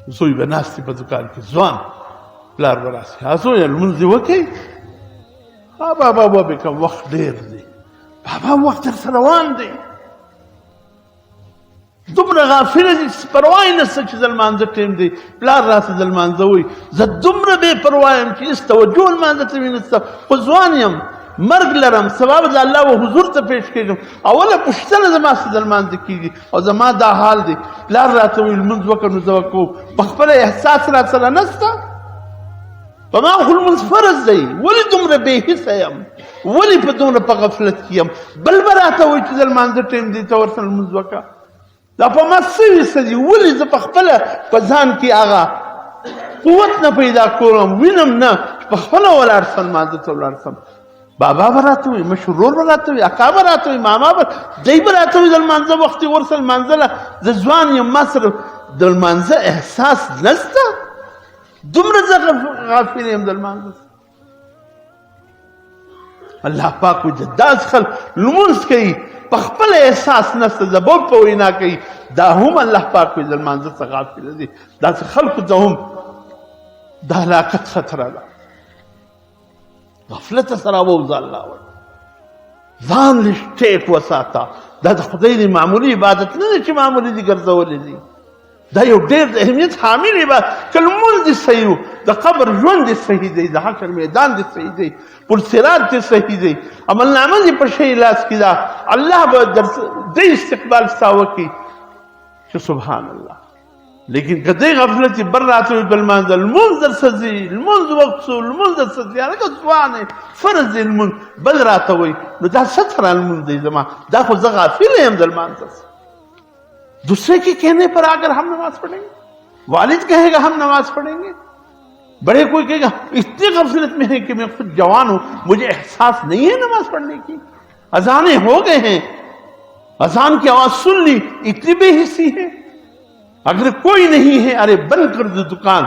زوی به ناست په دکان کې ځوان پلار به راسي زویه لمونځ دې وکړئ بابا وبې کوم وخت ډېر دی بابا وخت درسره روان دی دومره غافله دي چې پروا یې نشته چې د لمانځه ټیم دی پلار راسه د لمانځه وایي زه دومره بې پروا یم چې هېڅ توجه لمانځه ته مې نشته خو ځوان یم مرګ لرم سبا به د الله و حضور ته پیش کېږم اوله پوښتنه زما څه د لمانځه کېږي او زما دا حال دی پلار راته وایي لمونځ وکړه نو زه به کوم پخپله احساس راسره نشته په ما خو لمونځ فرض دی ولې دومره بې حسه یم ولې په دومره په غفلت کې یم بل به راته وایي چې د لمانځه ټیم دی ته ورسره لمونځ وکړه دا په ما څه ویسه دي ولې زه پخپله په ځان کې هغه قوت نه پیدا کوم وینم نه چې پخپله ولاړ سم لمانځه ته ولاړ سم بابا به راته وایي مشر ورور به راته وایي اکا به راته وایي ماما به دی به راته وایي د لمانځه وخت یې ورسره لمانځله زه ځوان یم ما سره د لمانځه احساس نشته دومره زه غافل یم د لمانځه الله پاک وایي داسې خلک لمونځ کوي په خپل احساس نشته د بل په وینا کوي دا هم الله پاک وایي د لمانځه څخه غافل دي داسې خلکو ته هم د هلاکت خطره ده غفلت سره ووځه الله وایي ځان لږ ټیټ وساته دا د خدای دی معمولي عبادت نه دی چې معمولي دي ګرځولې دي دا یو ډېر د اهمیت حامل عبادت که لمونځ دې صحیح و د قبر ژوند دې صحیح دی د حشر میدان دې صحیح دی پل صراط دې صحیح دی عملنامه دې په ښه لاس کې ده الله به دې استقبال ستا وکړي چې سبحان الله لیکن که دې غفلت چې بر راته وي په لمانځه لمونځ درڅه ځي لمونځ وخت شو لمونځ درڅه ځي هلکه ځوان یې فرض دی لمونځ بل راته وایي نو دا څه طرح لمونځ دی زما دا خو زه غافل یم د لمانځه سے دوسرے کے کہنے پر آ کر ہم نماز پڑھیں گے والد کہے گا ہم نماز پڑھیں گے بڑے کوئی کہے گا اتنی غفلت میں ہے کہ میں خود جوان ہوں مجھے احساس نہیں ہے نماز پڑھنے کی اذانیں ہو گئے ہیں اذان کی آواز سن لی اتنی بے حسی ہے اگر کوئی نہیں ہے ارے بند کر دو دکان